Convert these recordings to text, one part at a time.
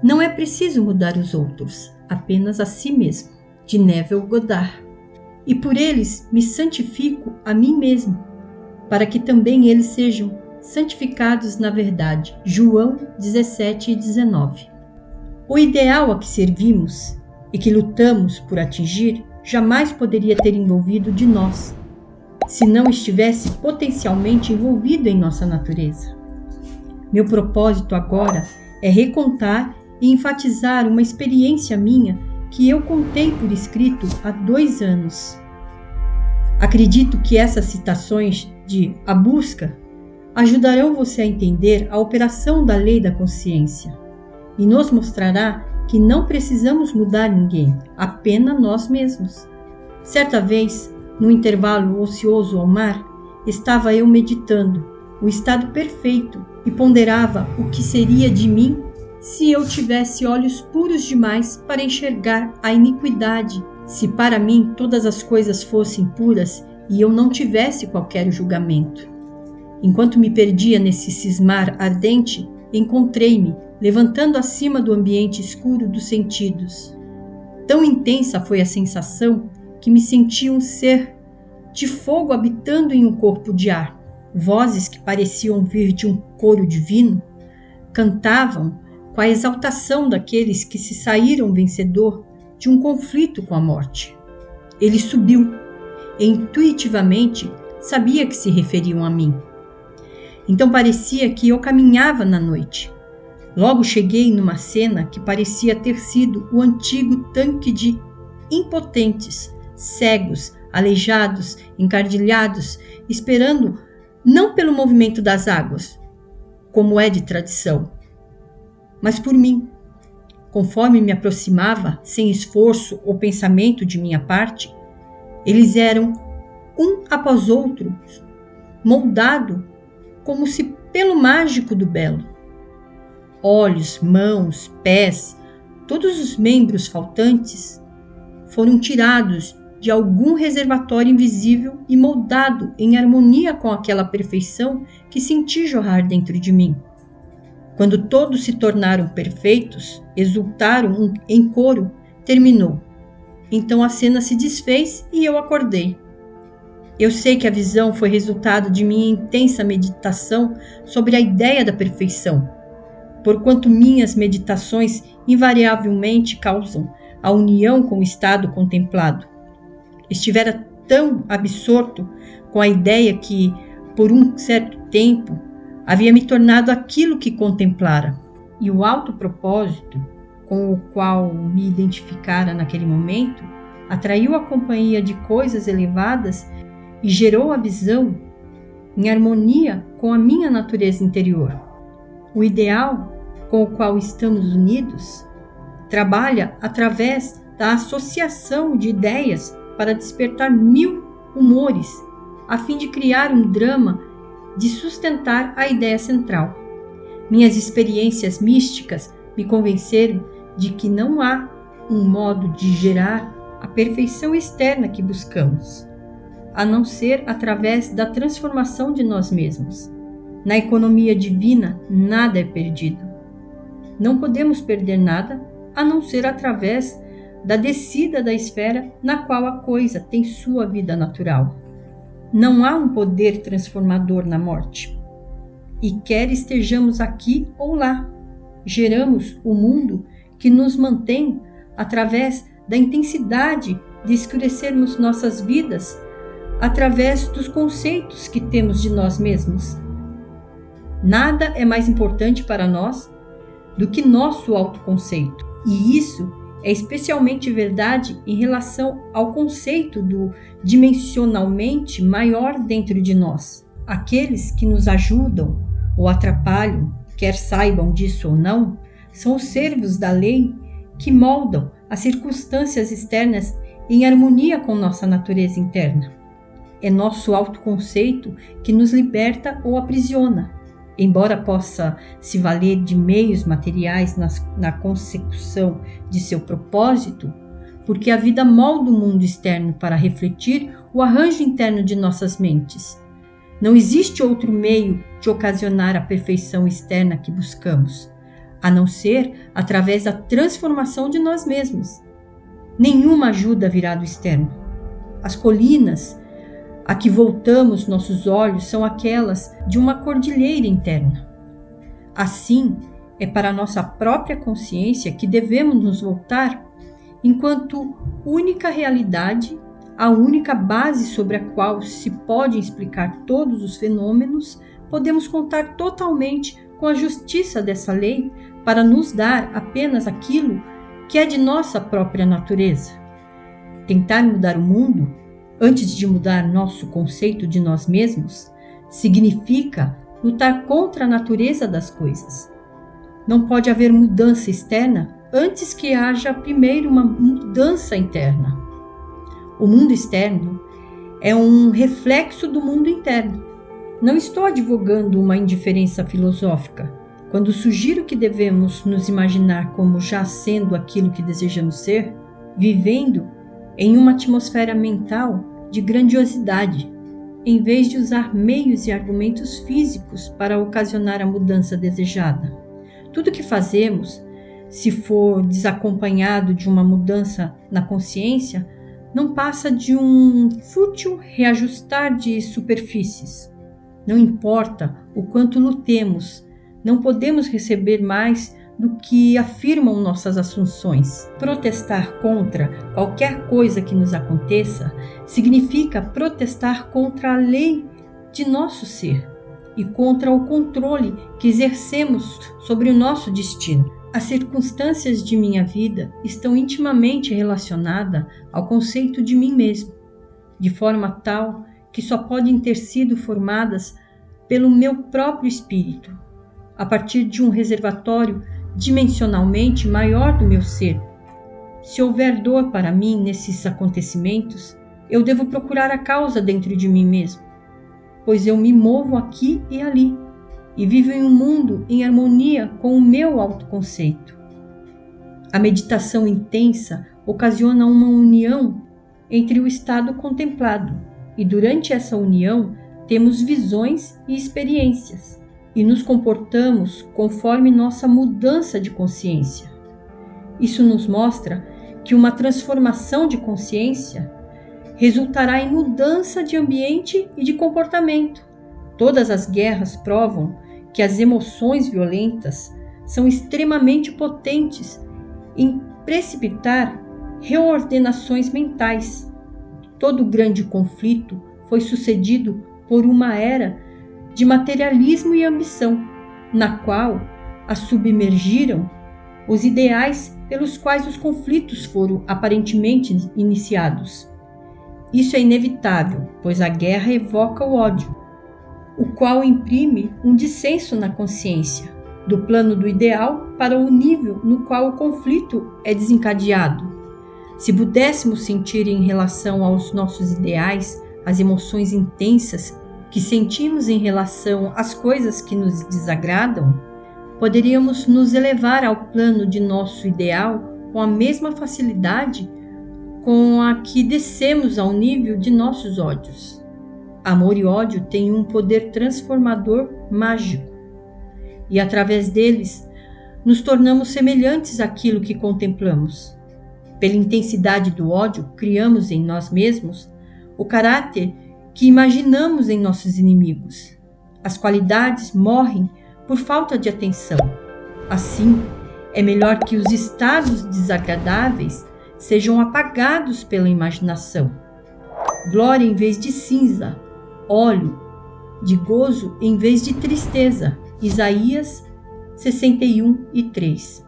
Não é preciso mudar os outros, apenas a si mesmo. De Neville Goddard. E por eles me santifico a mim mesmo, para que também eles sejam santificados na verdade. João 17:19. O ideal a que servimos e que lutamos por atingir jamais poderia ter envolvido de nós, se não estivesse potencialmente envolvido em nossa natureza. Meu propósito agora é recontar e enfatizar uma experiência minha que eu contei por escrito há 2 anos. Acredito que essas citações de A Busca ajudarão você a entender a operação da lei da consciência e nos mostrará que não precisamos mudar ninguém, apenas nós mesmos. Certa vez, no intervalo ocioso ao mar, estava eu meditando o estado perfeito e ponderava o que seria de mim se eu tivesse olhos puros demais para enxergar a iniquidade, se para mim todas as coisas fossem puras e eu não tivesse qualquer julgamento. Enquanto me perdia nesse cismar ardente, encontrei-me levantando acima do ambiente escuro dos sentidos. Tão intensa foi a sensação que me senti um ser de fogo habitando em um corpo de ar. Vozes que pareciam vir de um coro divino cantavam com a exaltação daqueles que se saíram vencedor de um conflito com a morte. Ele subiu e intuitivamente sabia que se referiam a mim. Então parecia que eu caminhava na noite. Logo cheguei numa cena que parecia ter sido o antigo tanque de impotentes, cegos, aleijados, encardilhados, esperando não pelo movimento das águas, como é de tradição, mas por mim. Conforme me aproximava, sem esforço ou pensamento de minha parte, eles eram, um após outro, moldado como se pelo mágico do belo. Olhos, mãos, pés, todos os membros faltantes foram tirados de algum reservatório invisível e moldado em harmonia com aquela perfeição que senti jorrar dentro de mim. Quando todos se tornaram perfeitos, exultaram em coro, terminou. Então a cena se desfez e eu acordei. Eu sei que a visão foi resultado de minha intensa meditação sobre a ideia da perfeição, porquanto minhas meditações invariavelmente causam a união com o estado contemplado. Estivera tão absorto com a ideia que, por um certo tempo, havia me tornado aquilo que contemplara. E o alto propósito com o qual me identificara naquele momento atraiu a companhia de coisas elevadas e gerou a visão em harmonia com a minha natureza interior. O ideal com o qual estamos unidos trabalha através da associação de ideias para despertar 1000 humores, a fim de criar um drama de sustentar a ideia central. Minhas experiências místicas me convenceram de que não há um modo de gerar a perfeição externa que buscamos, a não ser através da transformação de nós mesmos. Na economia divina, nada é perdido. Não podemos perder nada a não ser através da descida da esfera na qual a coisa tem sua vida natural. Não há um poder transformador na morte. E quer estejamos aqui ou lá, geramos o mundo que nos mantém através da intensidade de escurecermos nossas vidas através dos conceitos que temos de nós mesmos. Nada é mais importante para nós do que nosso autoconceito. E isso é especialmente verdade em relação ao conceito do dimensionalmente maior dentro de nós. Aqueles que nos ajudam ou atrapalham, quer saibam disso ou não, são os servos da lei que moldam as circunstâncias externas em harmonia com nossa natureza interna. É nosso autoconceito que nos liberta ou aprisiona, embora possa se valer de meios materiais na consecução de seu propósito, porque a vida molda o mundo externo para refletir o arranjo interno de nossas mentes. Não existe outro meio de ocasionar a perfeição externa que buscamos. a não ser através da transformação de nós mesmos. Nenhuma ajuda virá do externo. As colinas a que voltamos nossos olhos são aquelas de uma cordilheira interna. Assim, é para a nossa própria consciência que devemos nos voltar, enquanto única realidade, a única base sobre a qual se podem explicar todos os fenômenos. Podemos contar totalmente com a justiça dessa lei para nos dar apenas aquilo que é de nossa própria natureza. Tentar mudar o mundo, antes de mudar nosso conceito de nós mesmos, significa lutar contra a natureza das coisas. Não pode haver mudança externa antes que haja primeiro uma mudança interna. O mundo externo é um reflexo do mundo interno. Não estou advogando uma indiferença filosófica quando sugiro que devemos nos imaginar como já sendo aquilo que desejamos ser, vivendo em uma atmosfera mental de grandiosidade, em vez de usar meios e argumentos físicos para ocasionar a mudança desejada. Tudo o que fazemos, se for desacompanhado de uma mudança na consciência, não passa de um fútil reajustar de superfícies. Não importa o quanto lutemos, não podemos receber mais do que afirmam nossas assunções. Protestar contra qualquer coisa que nos aconteça significa protestar contra a lei de nosso ser e contra o controle que exercemos sobre o nosso destino. As circunstâncias de minha vida estão intimamente relacionadas ao conceito de mim mesmo, de forma tal que só podem ter sido formadas pelo meu próprio espírito, a partir de um reservatório dimensionalmente maior do meu ser. Se houver dor para mim nesses acontecimentos, eu devo procurar a causa dentro de mim mesmo, pois eu me movo aqui e ali, e vivo em um mundo em harmonia com o meu autoconceito. A meditação intensa ocasiona uma união entre o estado contemplado, e durante essa união temos visões e experiências, e nos comportamos conforme nossa mudança de consciência. Isso nos mostra que uma transformação de consciência resultará em mudança de ambiente e de comportamento. Todas as guerras provam que as emoções violentas são extremamente potentes em precipitar reordenações mentais. Todo grande conflito foi sucedido por uma era de materialismo e ambição, na qual a submergiram os ideais pelos quais os conflitos foram aparentemente iniciados. Isso é inevitável, pois a guerra evoca o ódio, o qual imprime um dissenso na consciência, do plano do ideal para o nível no qual o conflito é desencadeado. Se pudéssemos sentir em relação aos nossos ideais as emoções intensas que sentimos em relação às coisas que nos desagradam, poderíamos nos elevar ao plano de nosso ideal com a mesma facilidade com a que descemos ao nível de nossos ódios. Amor e ódio têm um poder transformador mágico, e através deles nos tornamos semelhantes àquilo que contemplamos. Pela intensidade do ódio, criamos em nós mesmos o caráter que imaginamos em nossos inimigos. As qualidades morrem por falta de atenção. Assim, é melhor que os estados desagradáveis sejam apagados pela imaginação. Glória em vez de cinza, óleo de gozo em vez de tristeza. Isaías 61:3.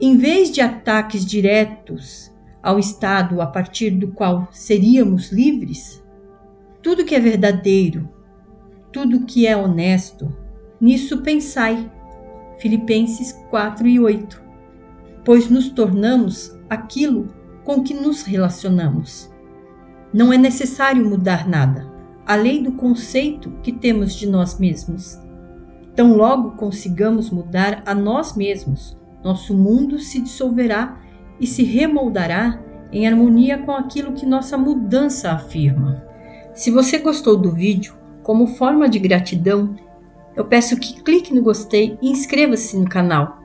Em vez de ataques diretos ao estado a partir do qual seríamos livres, tudo que é verdadeiro, tudo que é honesto, nisso pensai. Filipenses 4:8. Pois nos tornamos aquilo com que nos relacionamos. Não é necessário mudar nada, além do conceito que temos de nós mesmos. Tão logo consigamos mudar a nós mesmos, nosso mundo se dissolverá e se remoldará em harmonia com aquilo que nossa mudança afirma. Se você gostou do vídeo, como forma de gratidão, eu peço que clique no gostei e inscreva-se no canal.